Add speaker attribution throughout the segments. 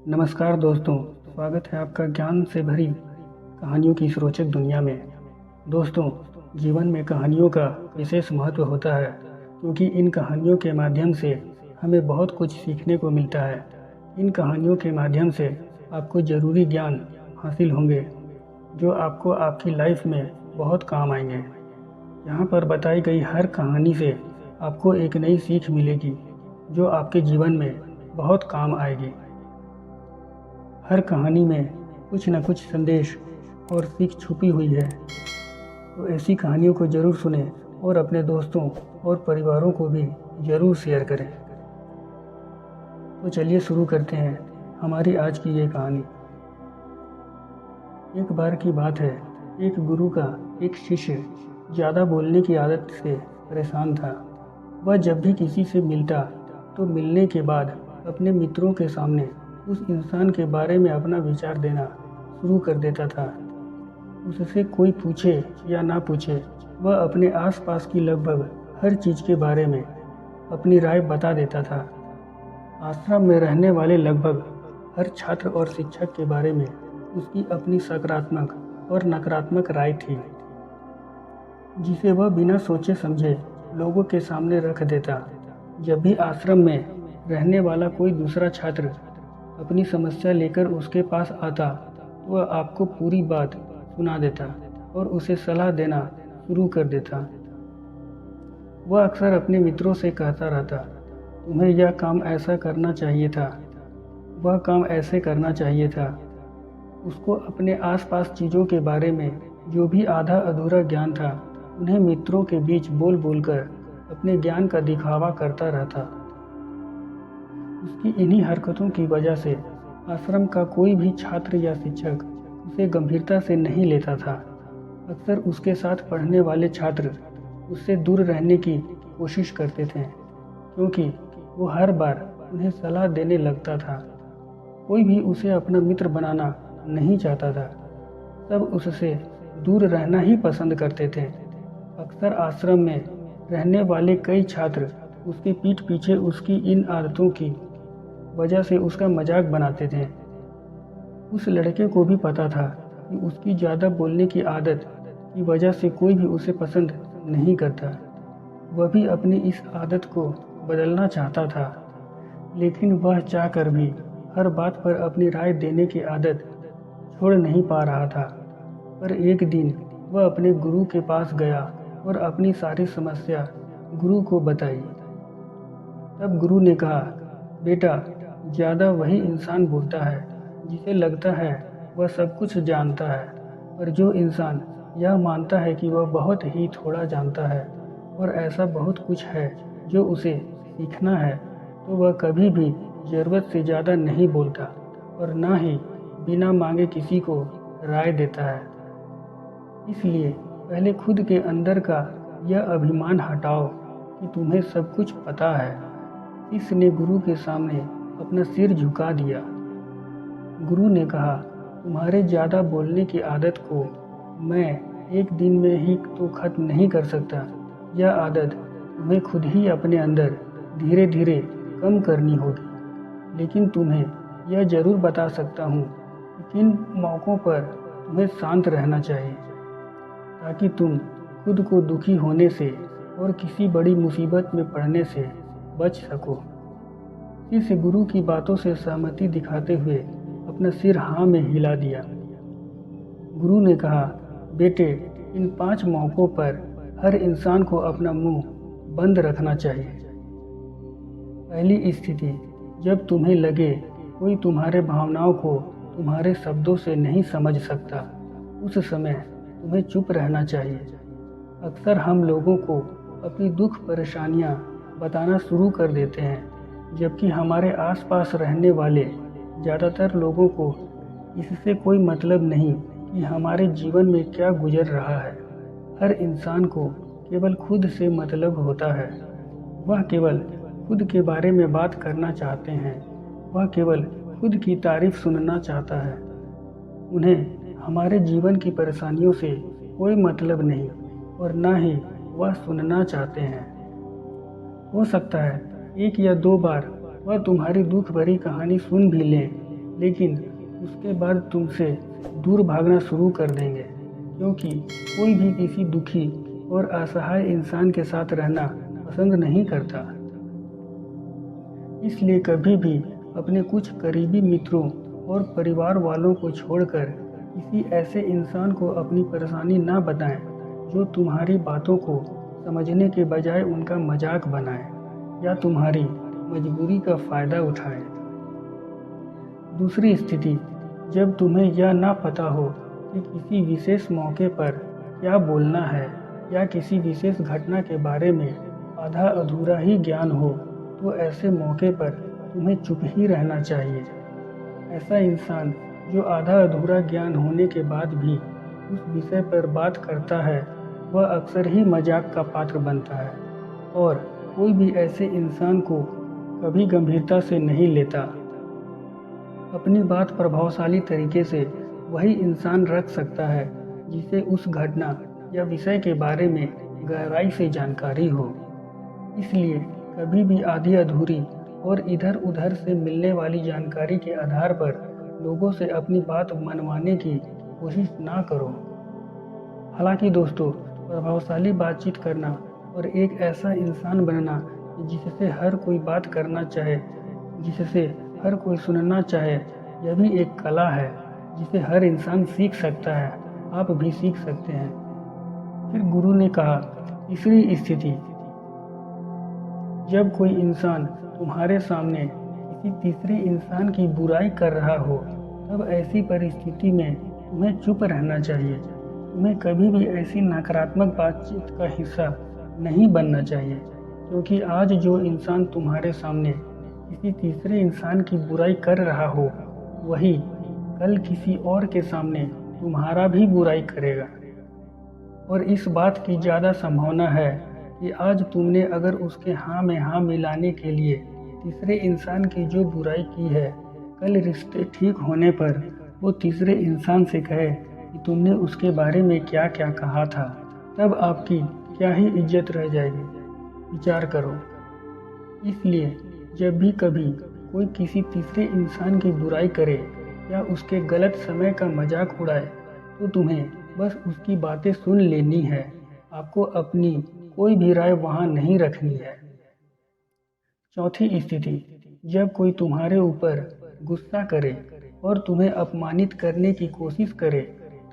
Speaker 1: नमस्कार दोस्तों, स्वागत है आपका ज्ञान से भरी कहानियों की इस रोचक दुनिया में। दोस्तों, जीवन में कहानियों का विशेष महत्व होता है क्योंकि इन कहानियों के माध्यम से हमें बहुत कुछ सीखने को मिलता है। इन कहानियों के माध्यम से आपको ज़रूरी ज्ञान हासिल होंगे जो आपको आपकी लाइफ में बहुत काम आएंगे। यहाँ पर बताई गई हर कहानी से आपको एक नई सीख मिलेगी जो आपके जीवन में बहुत काम आएगी। हर कहानी में कुछ न कुछ संदेश और सीख छुपी हुई है, तो ऐसी कहानियों को ज़रूर सुनें और अपने दोस्तों और परिवारों को भी ज़रूर शेयर करें। तो चलिए शुरू करते हैं हमारी आज की ये कहानी। एक बार की बात है, एक गुरु का एक शिष्य ज़्यादा बोलने की आदत से परेशान था। वह जब भी किसी से मिलता तो मिलने के बाद अपने मित्रों के सामने उस इंसान के बारे में अपना विचार देना शुरू कर देता था। उससे कोई पूछे या ना पूछे, वह अपने आसपास की लगभग हर चीज़ के बारे में अपनी राय बता देता था। आश्रम में रहने वाले लगभग हर छात्र और शिक्षक के बारे में उसकी अपनी सकारात्मक और नकारात्मक राय थी, जिसे वह बिना सोचे समझे लोगों के सामने रख देता। जब भी आश्रम में रहने वाला कोई दूसरा छात्र अपनी समस्या लेकर उसके पास आता तो वह आपको पूरी बात सुना देता और उसे सलाह देना शुरू कर देता। वह अक्सर अपने मित्रों से कहता रहता, तुम्हें यह काम ऐसा करना चाहिए था, वह काम ऐसे करना चाहिए था। उसको अपने आसपास चीज़ों के बारे में जो भी आधा अधूरा ज्ञान था, उन्हें मित्रों के बीच बोल बोलकर अपने ज्ञान का दिखावा करता रहता। उसकी इन्हीं हरकतों की वजह से आश्रम का कोई भी छात्र या शिक्षक उसे गंभीरता से नहीं लेता था। अक्सर उसके साथ पढ़ने वाले छात्र उससे दूर रहने की कोशिश करते थे क्योंकि वो हर बार उन्हें सलाह देने लगता था। कोई भी उसे अपना मित्र बनाना नहीं चाहता था, सब उससे दूर रहना ही पसंद करते थे। अक्सर आश्रम में रहने वाले कई छात्र उसके पीठ पीछे उसकी इन आदतों की वजह से उसका मजाक बनाते थे। उस लड़के को भी पता था कि उसकी ज़्यादा बोलने की आदत की वजह से कोई भी उसे पसंद नहीं करता। वह भी अपनी इस आदत को बदलना चाहता था, लेकिन वह चाहकर भी हर बात पर अपनी राय देने की आदत छोड़ नहीं पा रहा था। पर एक दिन वह अपने गुरु के पास गया और अपनी सारी समस्या गुरु को बताई। तब गुरु ने कहा, बेटा, ज़्यादा वही इंसान बोलता है जिसे लगता है वह सब कुछ जानता है, और जो इंसान यह मानता है कि वह बहुत ही थोड़ा जानता है और ऐसा बहुत कुछ है जो उसे सीखना है, तो वह कभी भी ज़रूरत से ज़्यादा नहीं बोलता और ना ही बिना मांगे किसी को राय देता है। इसलिए पहले खुद के अंदर का यह अभिमान हटाओ कि तुम्हें सब कुछ पता है। इसने गुरु के सामने अपना सिर झुका दिया। गुरु ने कहा, तुम्हारे ज़्यादा बोलने की आदत को मैं एक दिन में ही तो खत्म नहीं कर सकता। यह आदत तुम्हें खुद ही अपने अंदर धीरे धीरे कम करनी होगी, लेकिन तुम्हें यह ज़रूर बता सकता हूँ कि किन मौक़ों पर तुम्हें शांत रहना चाहिए ताकि तुम खुद को दुखी होने से और किसी बड़ी मुसीबत में पड़ने से बच सको। शिष्य गुरु की बातों से सहमति दिखाते हुए अपना सिर हाँ में हिला दिया। गुरु ने कहा, बेटे, इन 5 मौक़ों पर हर इंसान को अपना मुंह बंद रखना चाहिए। पहली स्थिति, जब तुम्हें लगे कोई तुम्हारे भावनाओं को तुम्हारे शब्दों से नहीं समझ सकता, उस समय तुम्हें चुप रहना चाहिए। अक्सर हम लोगों को अपनी दुख परेशानियां बताना शुरू कर देते हैं, जबकि हमारे आसपास रहने वाले ज़्यादातर लोगों को इससे कोई मतलब नहीं कि हमारे जीवन में क्या गुजर रहा है। हर इंसान को केवल खुद से मतलब होता है। वह केवल खुद के बारे में बात करना चाहते हैं। वह केवल खुद की तारीफ सुनना चाहता है। उन्हें हमारे जीवन की परेशानियों से कोई मतलब नहीं और ना ही वह सुनना चाहते हैं। हो सकता है 1 या 2 बार वह तुम्हारी दुख भरी कहानी सुन भी लें, लेकिन उसके बाद तुमसे दूर भागना शुरू कर देंगे, क्योंकि कोई भी किसी दुखी और असहाय इंसान के साथ रहना पसंद नहीं करता। इसलिए कभी भी अपने कुछ करीबी मित्रों और परिवार वालों को छोड़कर किसी ऐसे इंसान को अपनी परेशानी ना बताएं जो तुम्हारी बातों को समझने के बजाय उनका मजाक बनाए या तुम्हारी मजबूरी का फ़ायदा उठाए। दूसरी स्थिति, जब तुम्हें यह ना पता हो कि किसी विशेष मौके पर क्या बोलना है या किसी विशेष घटना के बारे में आधा अधूरा ही ज्ञान हो, तो ऐसे मौके पर तुम्हें चुप ही रहना चाहिए। ऐसा इंसान जो आधा अधूरा ज्ञान होने के बाद भी उस विषय पर बात करता है, वह अक्सर ही मजाक का पात्र बनता है और कोई भी ऐसे इंसान को कभी गंभीरता से नहीं लेता। अपनी बात प्रभावशाली तरीके से वही इंसान रख सकता है जिसे उस घटना या विषय के बारे में गहराई से जानकारी हो। इसलिए कभी भी आधी अधूरी और इधर उधर से मिलने वाली जानकारी के आधार पर लोगों से अपनी बात मनवाने की कोशिश ना करो। हालांकि दोस्तों, प्रभावशाली बातचीत करना और एक ऐसा इंसान बनना जिससे हर कोई बात करना चाहे, जिससे हर कोई सुनना चाहे, यह भी एक कला है जिसे हर इंसान सीख सकता है। आप भी सीख सकते हैं। फिर गुरु ने कहा, तीसरी स्थिति, जब कोई इंसान तुम्हारे सामने किसी तीसरे इंसान की बुराई कर रहा हो, तब ऐसी परिस्थिति में तुम्हें चुप रहना चाहिए। तुम्हें कभी भी ऐसी नकारात्मक बातचीत का हिस्सा नहीं बनना चाहिए, क्योंकि आज जो इंसान तुम्हारे सामने किसी तीसरे इंसान की बुराई कर रहा हो, वही कल किसी और के सामने तुम्हारा भी बुराई करेगा। और इस बात की ज़्यादा संभावना है कि आज तुमने अगर उसके हाँ में हाँ मिलाने के लिए तीसरे इंसान की जो बुराई की है, कल रिश्ते ठीक होने पर वो तीसरे इंसान से कहे कि तुमने उसके बारे में क्या क्या कहा था, तब आपकी क्या ही इज्जत रह जाएगी। विचार करो। इसलिए जब भी कभी कोई किसी तीसरे इंसान की बुराई करे या उसके गलत समय का मजाक उड़ाए, तो तुम्हें बस उसकी बातें सुन लेनी है। आपको अपनी कोई भी राय वहाँ नहीं रखनी है। चौथी स्थिति, जब कोई तुम्हारे ऊपर गुस्सा करे और तुम्हें अपमानित करने की कोशिश करे,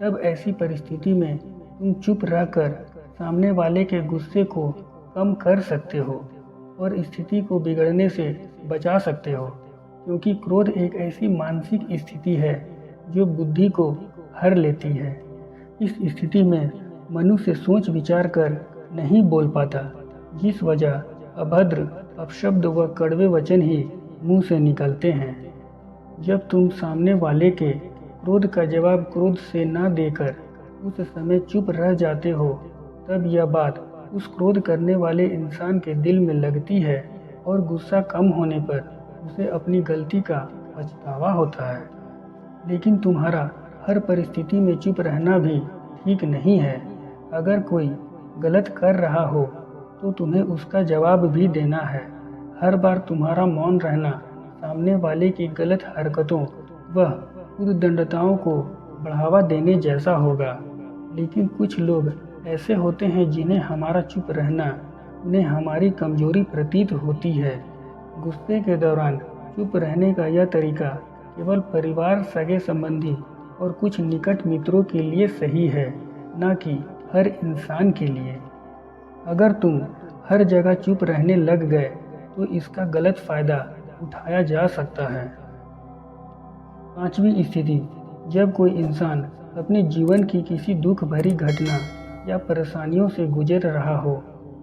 Speaker 1: तब ऐसी परिस्थिति में तुम चुप रहकर सामने वाले के गुस्से को कम कर सकते हो और स्थिति को बिगड़ने से बचा सकते हो, क्योंकि क्रोध एक ऐसी मानसिक स्थिति है जो बुद्धि को हर लेती है। इस स्थिति में मनुष्य सोच विचार कर नहीं बोल पाता, जिस वजह अभद्र अपशब्द व कड़वे वचन ही मुंह से निकलते हैं। जब तुम सामने वाले के क्रोध का जवाब क्रोध से न देकर उस समय चुप रह जाते हो, तब यह बात उस क्रोध करने वाले इंसान के दिल में लगती है और गुस्सा कम होने पर उसे अपनी गलती का पछतावा होता है। लेकिन तुम्हारा हर परिस्थिति में चुप रहना भी ठीक नहीं है। अगर कोई गलत कर रहा हो तो तुम्हें उसका जवाब भी देना है। हर बार तुम्हारा मौन रहना सामने वाले की गलत हरकतों व उद्दंडताओं को बढ़ावा देने जैसा होगा। लेकिन कुछ लोग ऐसे होते हैं जिन्हें हमारा चुप रहना उन्हें हमारी कमजोरी प्रतीत होती है। गुस्से के दौरान चुप रहने का यह तरीका केवल परिवार, सगे संबंधी और कुछ निकट मित्रों के लिए सही है, न कि हर इंसान के लिए। अगर तुम हर जगह चुप रहने लग गए तो इसका गलत फायदा उठाया जा सकता है। पांचवी स्थिति, जब कोई इंसान अपने जीवन की किसी दुख भरी घटना या परेशानियों से गुजर रहा हो,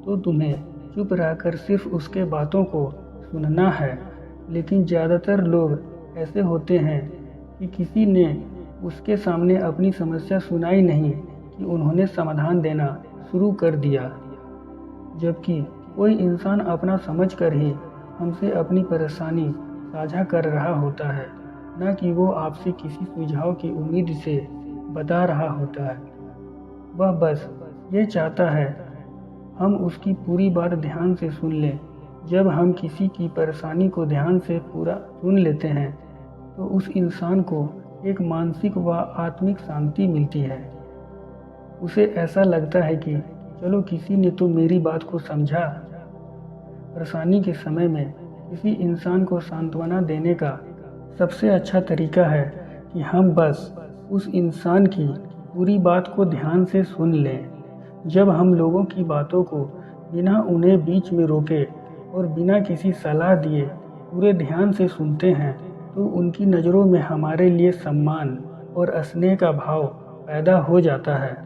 Speaker 1: तो तुम्हें चुप रहकर सिर्फ उसके बातों को सुनना है। लेकिन ज़्यादातर लोग ऐसे होते हैं कि किसी ने उसके सामने अपनी समस्या सुनाई नहीं कि उन्होंने समाधान देना शुरू कर दिया, जबकि कोई इंसान अपना समझकर ही हमसे अपनी परेशानी साझा कर रहा होता है, न कि वो आपसे किसी सुझाव की उम्मीद से बता रहा होता है। वह बस ये चाहता है हम उसकी पूरी बात ध्यान से सुन लें। जब हम किसी की परेशानी को ध्यान से पूरा सुन लेते हैं तो उस इंसान को एक मानसिक व आत्मिक शांति मिलती है। उसे ऐसा लगता है कि चलो किसी ने तो मेरी बात को समझा। परेशानी के समय में किसी इंसान को सांत्वना देने का सबसे अच्छा तरीका है कि हम बस उस इंसान की पूरी बात को ध्यान से सुन लें। जब हम लोगों की बातों को बिना उन्हें बीच में रोके और बिना किसी सलाह दिए पूरे ध्यान से सुनते हैं, तो उनकी नज़रों में हमारे लिए सम्मान और स्नेह का भाव पैदा हो जाता है।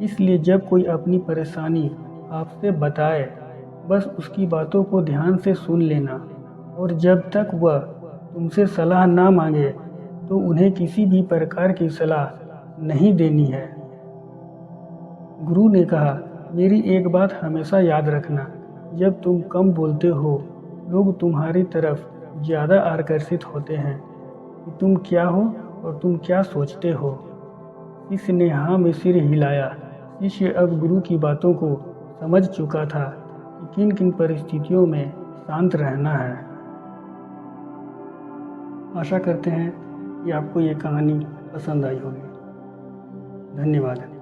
Speaker 1: इसलिए जब कोई अपनी परेशानी आपसे बताए, बस उसकी बातों को ध्यान से सुन लेना, और जब तक वह तुमसे सलाह ना मांगे तो उन्हें किसी भी प्रकार की सलाह नहीं देनी है। गुरु ने कहा, मेरी एक बात हमेशा याद रखना, जब तुम कम बोलते हो, लोग तुम्हारी तरफ ज़्यादा आकर्षित होते हैं कि तुम क्या हो और तुम क्या सोचते हो। शिष्य ने हाँ में सिर हिलाया। शिष्य अब गुरु की बातों को समझ चुका था कि किन किन परिस्थितियों में शांत रहना है। आशा करते हैं कि आपको ये कहानी पसंद आई होगी। धन्यवाद।